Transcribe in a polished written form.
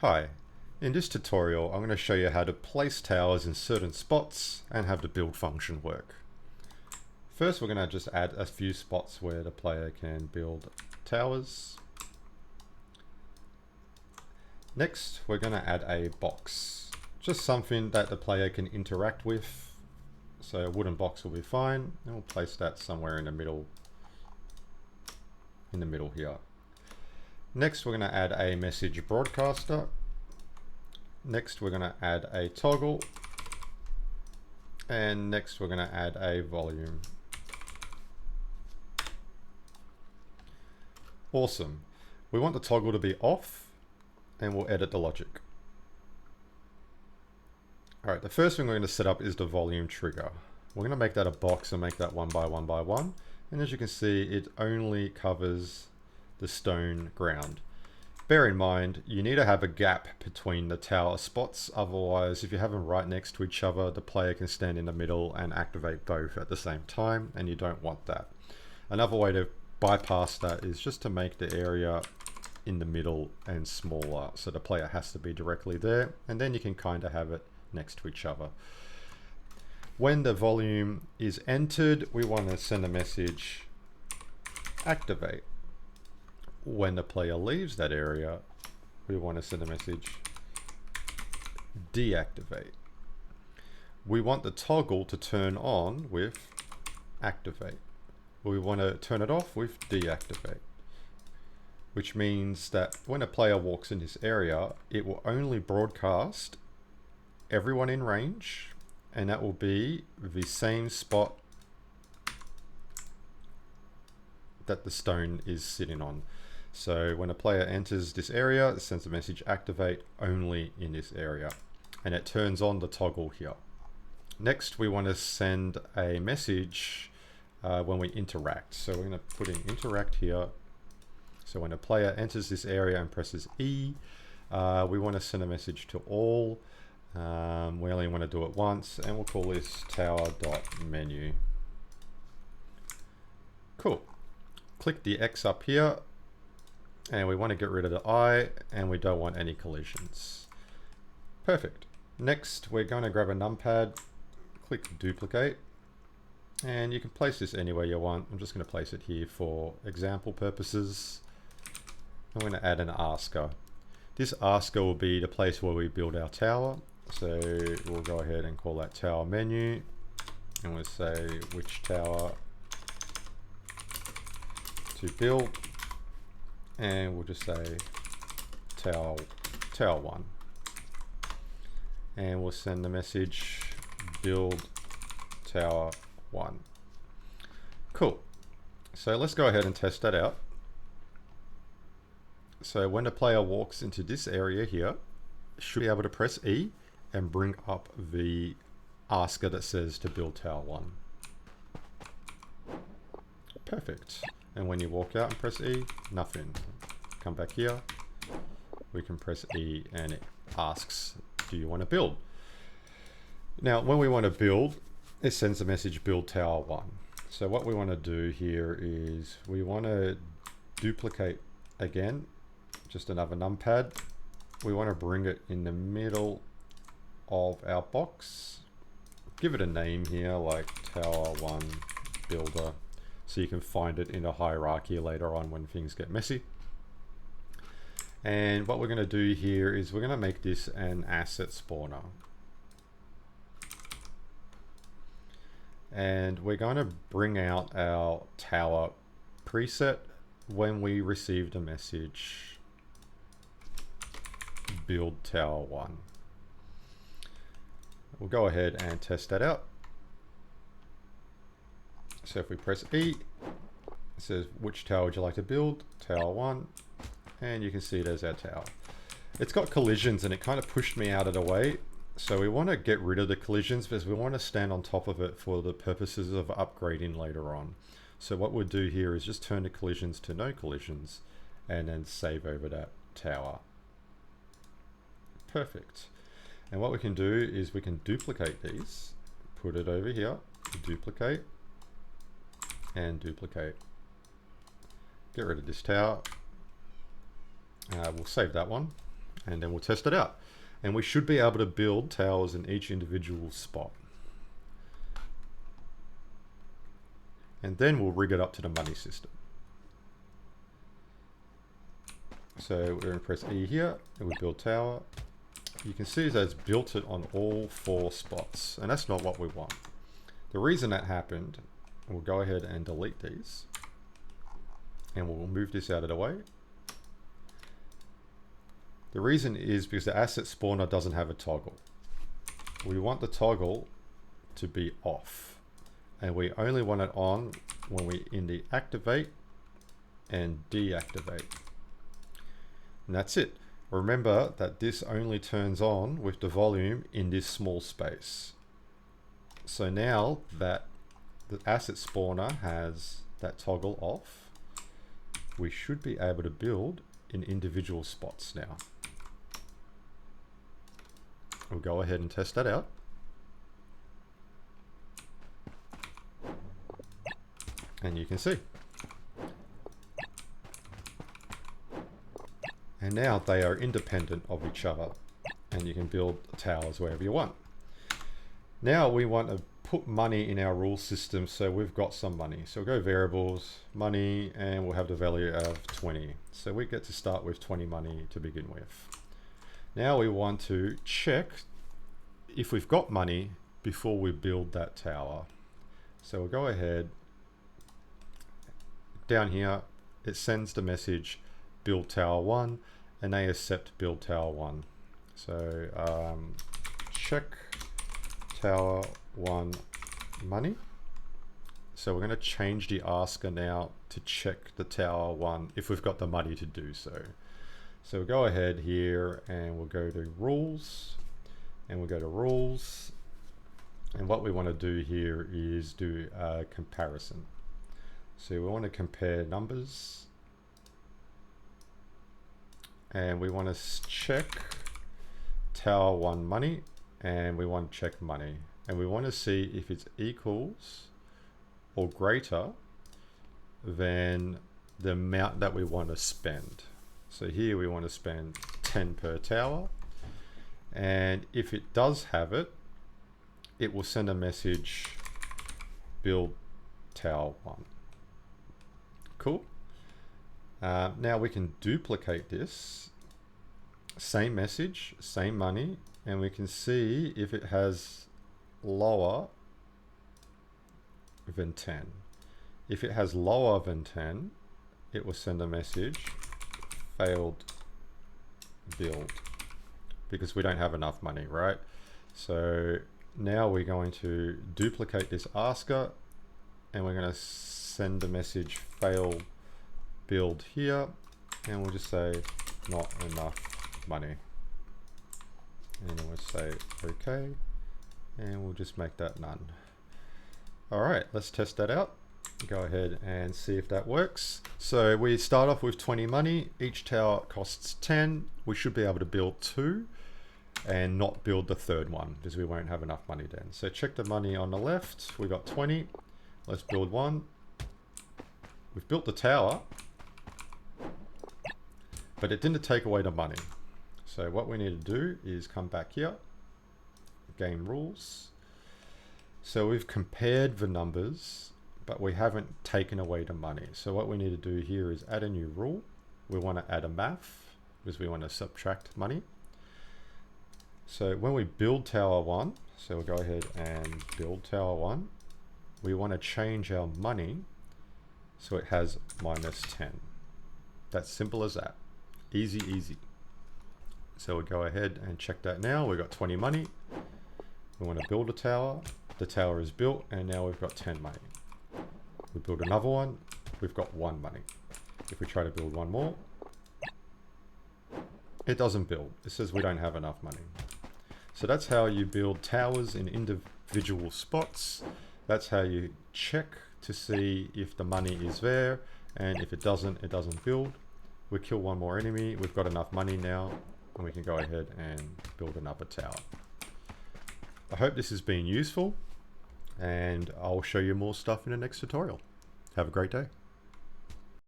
Hi, in this tutorial I'm going to show you how to place towers in certain spots and have the build function work. First we're going to just add a few spots where the player can build towers. Next we're going to add a box, just something that the player can interact with. So a wooden box will be fine, and we'll place that somewhere in the middle here. Next we're going to add a message broadcaster. Next we're going to add a toggle, and next we're going to add a volume. Awesome. We want the toggle to be off, and we'll edit the logic. Alright, the first thing we're going to set up is the volume trigger. We're going to make that a box and make that 1 by 1 by 1. And as you can see, it only covers the stone ground. Bear in mind, you need to have a gap between the tower spots. Otherwise, if you have them right next to each other, the player can stand in the middle and activate both at the same time, and you don't want that. Another way to bypass that is just to make the area in the middle and smaller, so the player has to be directly there, and then you can kind of have it next to each other. When the volume is entered, we want to send a message activate. When the player leaves that area, we want to send a message deactivate. We want the toggle to turn on with activate. We want to turn it off with deactivate, which means that when a player walks in this area, it will only broadcast everyone in range, and that will be the same spot that the stone is sitting on. So when a player enters this area, it sends a message activate only in this area, and it turns on the toggle here. Next, we want to send a message when we interact. So we're going to put in interact here. So when a player enters this area and presses E, we want to send a message to all. We only want to do it once, and we'll call this tower.menu. Cool. Click the X up here, and we want to get rid of the I, and we don't want any collisions. Perfect. Next, we're going to grab a numpad, click duplicate, and you can place this anywhere you want. I'm just going to place it here for example purposes. I'm going to add an asker. This asker will be the place where we build our tower. So we'll go ahead and call that tower menu, and we'll say which tower to build, and we'll just say tower 1, and we'll send the message build tower 1. Cool. So let's go ahead and test that out. So when the player walks into this area here, should be able to press E and bring up the asker that says to build tower 1. Perfect. And when you walk out and press E, nothing. Come back here, we can press E and it asks, do you want to build? Now, when we want to build, it sends a message build tower 1. So what we want to do here is we want to duplicate again, just another numpad. We want to bring it in the middle of our box. Give it a name here like tower 1 builder, so you can find it in a hierarchy later on when things get messy. And what we're going to do here is we're going to make this an asset spawner. And we're going to bring out our tower preset when we receive the message build tower 1. We'll go ahead and test that out. So if we press E, it says which tower would you like to build? Tower 1. And you can see there's our tower. It's got collisions and it kind of pushed me out of the way. So we want to get rid of the collisions because we want to stand on top of it for the purposes of upgrading later on. So what we'll do here is just turn the collisions to no collisions and then save over that tower. Perfect. And what we can do is we can duplicate these, put it over here, duplicate, and duplicate. Get rid of this tower. We'll save that one. and then we'll test it out. And we should be able to build towers in each individual spot. And then we'll rig it up to the money system. So we're going to press E here, and we build tower. You can see that it's built it on all 4 spots, and that's not what we want. The reason that happened, we'll go ahead and delete these, and we'll move this out of the way. The reason is because the asset spawner doesn't have a toggle. We want the toggle to be off, and we only want it on when we in the activate and deactivate. And that's it. Remember that this only turns on with the volume in this small space. So now that the asset spawner has that toggle off, we should be able to build in individual spots now. We'll go ahead and test that out. And you can see. And now they are independent of each other, and you can build towers wherever you want. Now we want to put money in our rule system, so we've got some money. So we'll go variables, money, and we'll have the value of 20. So we get to start with 20 money to begin with. Now we want to check if we've got money before we build that tower. So we'll go ahead. Down here, it sends the message build tower 1, and they accept build tower 1. So check tower 1 money. So we're going to change the asker now to check the tower 1 if we've got the money to do so. So we'll go ahead here and we'll go to rules, and we'll go to rules, and what we want to do here is do a comparison. So we want to compare numbers, and we want to check tower 1 money, and we want to check money, and we want to see if it's equals or greater than the amount that we want to spend. So here we want to spend 10 per tower, and if it does have it, it will send a message build tower 1. Cool. Now we can duplicate this, same message, same money, and we can see if it has lower than 10. If it has lower than 10, it will send a message failed build, because we don't have enough money, right? So now we're going to duplicate this asker, and we're going to send the message fail build here, and we'll just say not enough money, and then we'll say okay, and we'll just make that none. All right, let's test that out. Go ahead and see if that works. So we start off with 20 money. Each tower costs 10. We should be able to build 2 and not build the third one because we won't have enough money then. So check the money on the left. We got 20. Let's build 1. We've built the tower, but it didn't take away the money. So what we need to do is come back here, game rules. So we've compared the numbers, but we haven't taken away the money. So what we need to do here is add a new rule. We want to add a math because we want to subtract money. So when we build tower 1, so we'll go ahead and build tower 1. We want to change our money so it has minus 10. That's simple as that. Easy, easy. So we'll go ahead and check that now. We've got 20 money. We want to build a tower. The tower is built, and now we've got 10 money. We build another one. We've got 1 money. If we try to build one more, it doesn't build. It says we don't have enough money. So that's how you build towers in individual spots. That's how you check to see if the money is there, and if it doesn't build. We kill one more enemy. We've got enough money now, and we can go ahead and build another tower. I hope this has been useful, and I'll show you more stuff in the next tutorial. Have a great day.